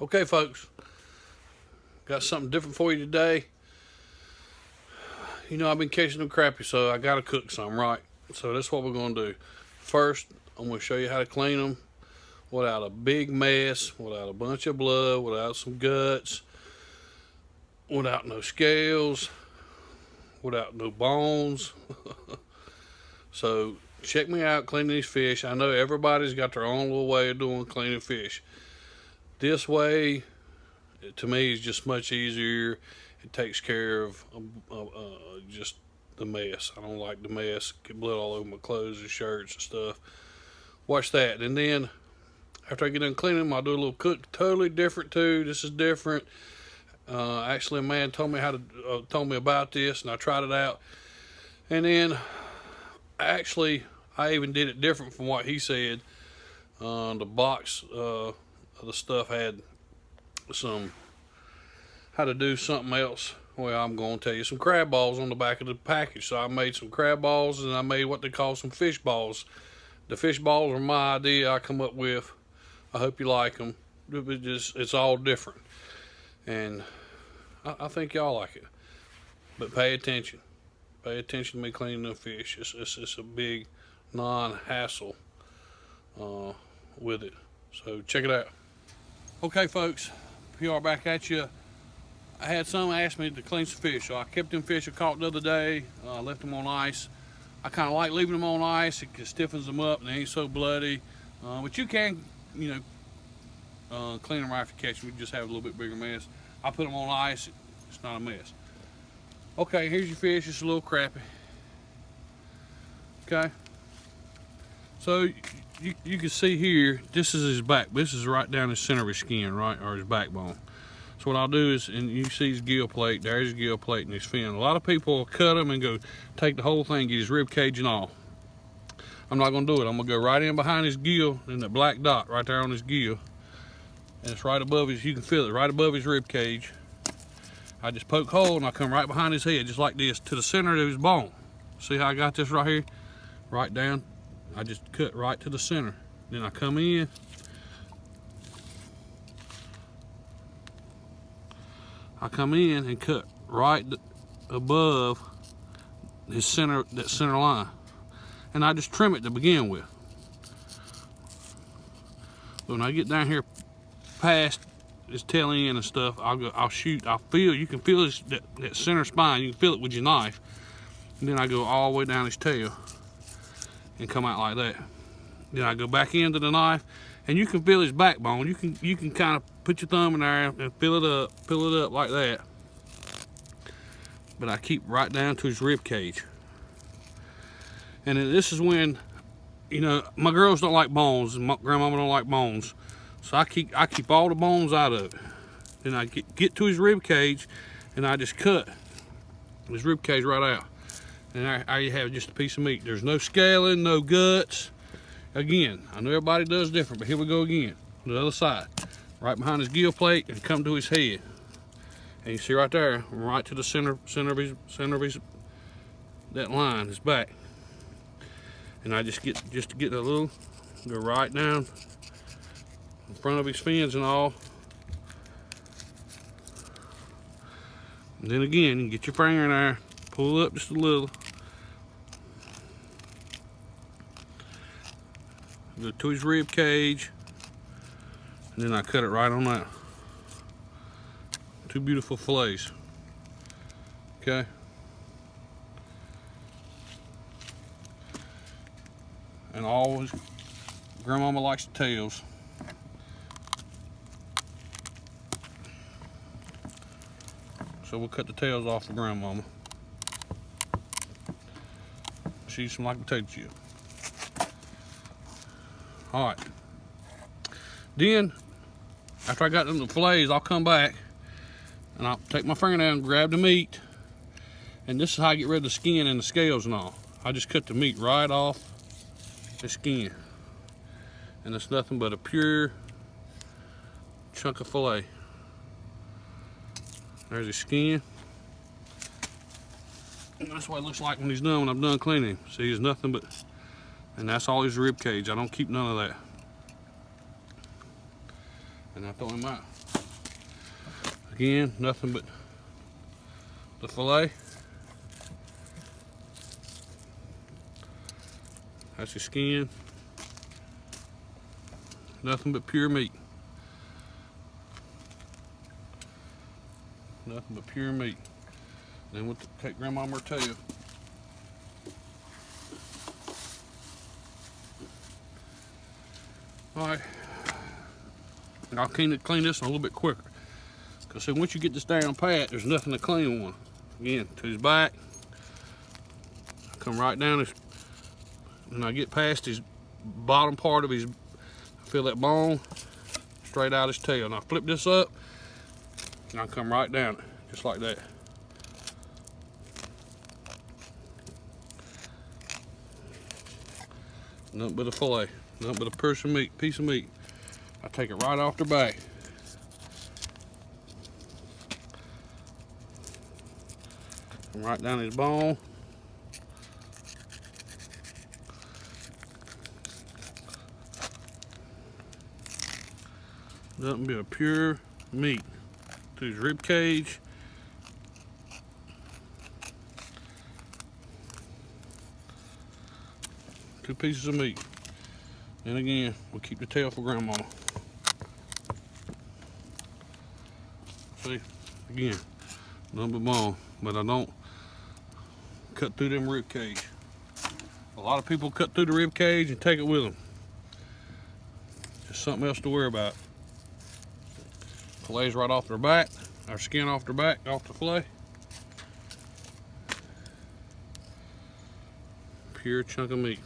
Okay, folks, got something different for you today. You know, I've been catching them crappie, so I gotta cook some, right? So that's what we're gonna do. First, I'm gonna show you how to clean them without a big mess, without a bunch of blood, without some guts, without no scales, without no bones. So check me out cleaning these fish. I know everybody's got their own little way of doing cleaning fish. This way, to me, is just much easier. It takes care of just the mess. I don't like the mess. Get blood all over my clothes and shirts and stuff. Watch that. And then after I get done cleaning them, I'll do a little cook. Totally different too. This is different. Actually, a man told me about this, and I tried it out. And then actually, I even did it different from what he said. The box of the stuff had some how to do something else. Well, I'm going to tell you some crab balls on the back of the package. So I made some crab balls, and I made what they call some fish balls. The fish balls are my idea I come up with. I hope you like them. It's all different, and I think y'all like it. But pay attention. Pay attention to me cleaning the fish. It's a big non-hassle with it. So check it out. Okay, folks, PR back at you. I had some ask me to clean some fish, so I kept them fish I caught the other day. Left them on ice. I kind of like leaving them on ice. It stiffens them up and they ain't so bloody. But you can, clean them right if you catch them. You just have a little bit bigger mess. I put them on ice. It's not a mess. Okay, here's your fish. It's a little crappie. Okay. So you can see here, this is his back. This is right down the center of his skin, right, or his backbone. So what I'll do is, and you see his gill plate, there's his gill plate and his fin. A lot of people will cut him and go take the whole thing, get his rib cage and all. I'm not gonna do it. I'm gonna go right in behind his gill, and that black dot right there on his gill. And it's right above his, you can feel it, right above his rib cage. I just poke hole and I come right behind his head, just like this, to the center of his bone. See how I got this right here? Right down. I just cut right to the center. Then I come in. I come in and cut right above his center, that center line. And I just trim it to begin with. But when I get down here past his tail end and stuff, I'll shoot, you can feel that center spine, you can feel it with your knife. And then I go all the way down his tail and come out like that. Then I go back into the knife, and you can feel his backbone. You can kind of put your thumb in there and fill it up like that. But I keep right down to his rib cage. And then this is when, my girls don't like bones, and my grandmama don't like bones. So I keep all the bones out of it. Then I get to his rib cage, and I just cut his rib cage right out. And there you have just a piece of meat. There's no scaling, no guts. Again, I know everybody does different, but here we go again. The other side, right behind his gill plate, and come to his head. And you see right there, right to the center of his that line, his back. And I just get a little, go right down in front of his fins and all. And then again, you get your finger in there, pull up just a little. Go to his rib cage, and then I cut it right on that. Two beautiful fillets. Okay. And always, grandmama likes the tails. So we'll cut the tails off of grandmama. She eats them like potato chip. All right. Then, after I got them the fillets, I'll come back and I'll take my fingernail and grab the meat. And this is how I get rid of the skin and the scales and all. I just cut the meat right off the skin. And it's nothing but a pure chunk of fillet. There's his skin. And that's what it looks like when he's done, when I'm done cleaning him. See, there's nothing but, and that's all his rib cage. I don't keep none of that. And I throw him out. Again, nothing but the fillet. That's his skin. Nothing but pure meat. Nothing but pure meat. Then we'll take Grandma her tail. Alright. I'll clean this one a little bit quicker. Because see, once you get this down pat, there's nothing to clean on. Again, to his back. Come right down his, and I get past his bottom part of his, feel that bone, straight out his tail. And I flip this up, and I come right down it, just like that. Nothing but a fillet, nothing but a piece of meat. I take it right off their back. And right down his bone. Nothing but a pure meat. To his rib cage. Two pieces of meat. And again, we'll keep the tail for Grandma. See, again, nothing but bone, but I don't cut through them rib cage. A lot of people cut through the rib cage and take it with them. Just something else to worry about. Fillets right off their back, our skin off their back, off the fillet. Pure chunk of meat.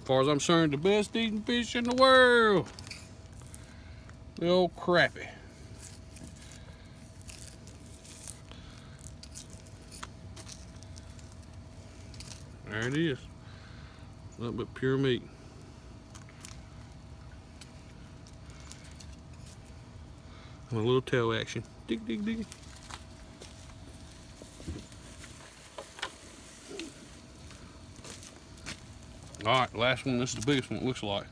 As far as I'm concerned, the best eating fish in the world. The old crappie. There it is. Nothing but pure meat. And a little tail action. Dig, dig, dig. Alright, last one. This is the biggest one, it looks like.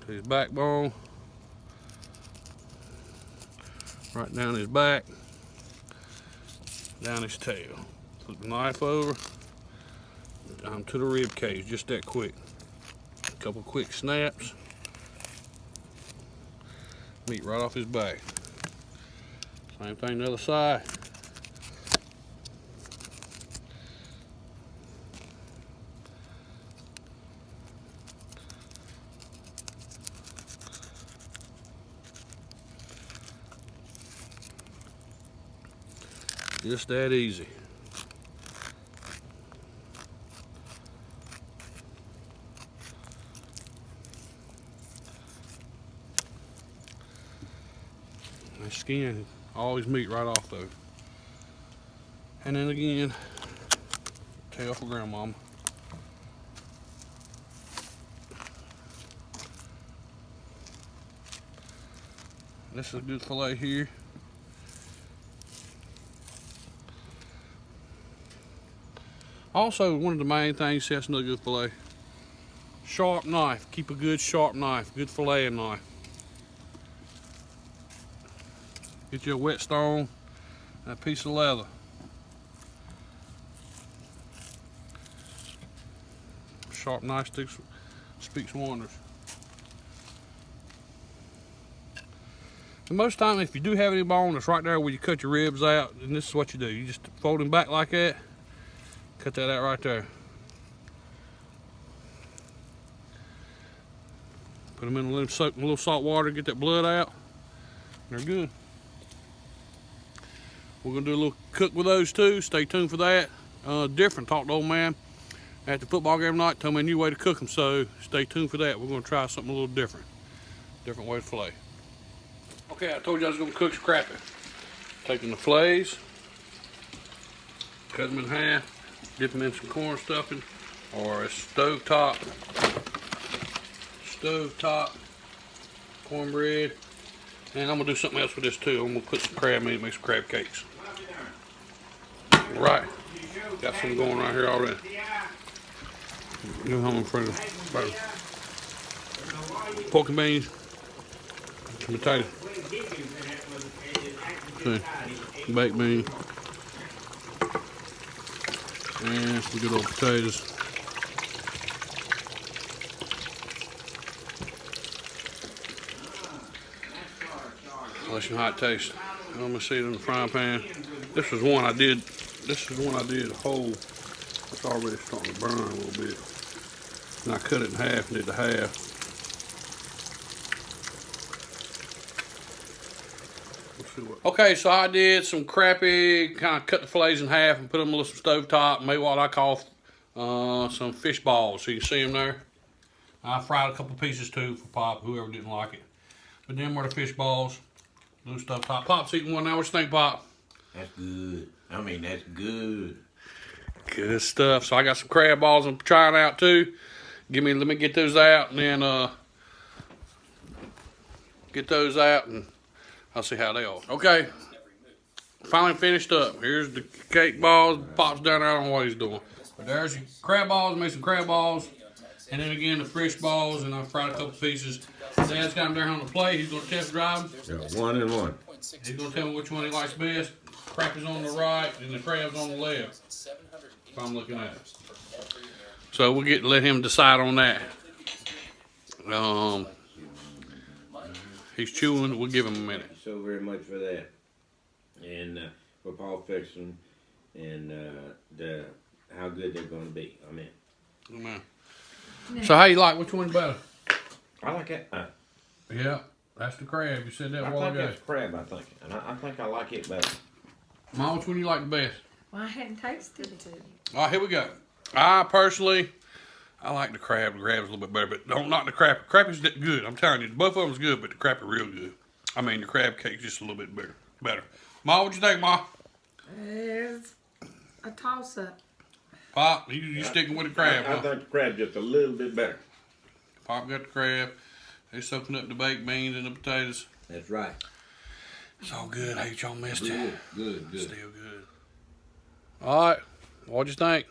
Go to his backbone. Right down his back. Down his tail. Flip the knife over. Down to the rib cage, just that quick. A couple quick snaps. Meat right off his back. Same thing the other side. Just that easy. The skin, always meat right off though. And then again, tail for Grandmama. This is a good fillet here. Also, one of the main things, see, that's another good fillet. Sharp knife. Keep a good sharp knife. Good filleting knife. Get you a whetstone and a piece of leather. Sharp knife speaks wonders. And most time, if you do have any bone, it's right there where you cut your ribs out. And this is what you do. You just fold them back like that. Cut that out right there. Put them in a little salt water, get that blood out. They're good. We're gonna do a little cook with those too. Stay tuned for that. Different, talked to old man at the football game tonight. Told me a new way to cook them, so stay tuned for that. We're gonna try something a little different. Different way to fillet. Okay, I told you I was gonna cook some crappie. Taking the fillets, cut them in half. Dip them in some corn stuffing or a stovetop cornbread. And I'm gonna do something else with this too. I'm gonna put some crab meat, make some crab cakes. Right, got some going right here already. Go home in front of pork and beans, some potatoes. See, baked bean. And some good old potatoes. Let your hot taste. I'm gonna see it in the frying pan. This is one I did. This is one I did whole. It's already starting to burn a little bit. And I cut it in half and did the half. Okay, so I did some crappie, kind of cut the fillets in half and put them with some stovetop and made what I call some fish balls. So you can see them there. I fried a couple pieces too for Pop, whoever didn't like it. But then were the fish balls, little stovetop. Pop's eating one now. What you think, Pop? That's good. I mean, that's good. Good stuff. So I got some crab balls I'm trying out too. Let me get those out and then get those out and I'll see how they are. Okay, finally finished up. Here's the cake balls. Pop's down there. I don't know what he's doing. But there's your crab balls. Made some crab balls. And then again, the fish balls. And I fried a couple pieces. Dad's got them there on the plate. He's going to test drive them. Yeah, 1 and 1. He's going to tell me which one he likes best. Crappie's on the right and the crab's on the left. If I'm looking at it. So we'll let him decide on that. He's chewing. We'll give him a minute. Thank you so very much for that. And for Paul fixing and how good they're going to be. Amen. Amen. So how you like? Which one better? I like it. Yeah, that's the crab. You said that a while I think ago. that's crab, I think. And I think I like it better. Mom, which one you like the best? Well, I hadn't tasted it. All right, here we go. I personally, I like the crab. The crab's a little bit better, but don't knock the crappie. Crappie's good. I'm telling you, both of them's good, but the crappie real good. I mean, the crab cake's just a little bit better. Ma, what you think, Ma? It's a toss-up. Pop, you sticking with the crab? I think the crab's just a little bit better. Pop got the crab. They soaking up the baked beans and the potatoes. That's right. It's all good. I hate y'all missed it. Good. Still good. All right. What'd you think?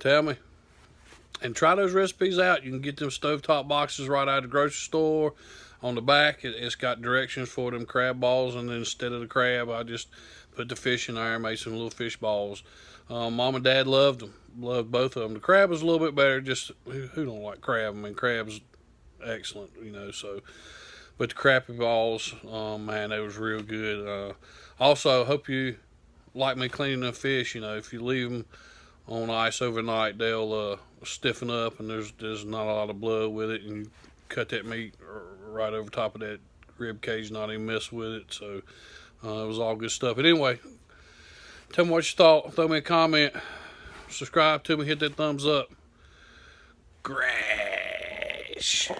Tell me. And try those recipes out. You can get them stovetop boxes right out of the grocery store. On the back, it's got directions for them crab balls. And then instead of the crab, I just put the fish in there and made some little fish balls. Mom and Dad loved them. Loved both of them. The crab was a little bit better. Just who don't like crab? I mean, crab's excellent, you know. So, but the crappie balls, man, they was real good. Also, hope you like me cleaning the fish. You know, if you leave them on ice overnight, they'll stiffen up, and there's not a lot of blood with it. And you cut that meat right over top of that rib cage, not even mess with it. So it was all good stuff. But anyway, tell me what you thought. Throw me a comment. Subscribe to me. Hit that thumbs up. Grash.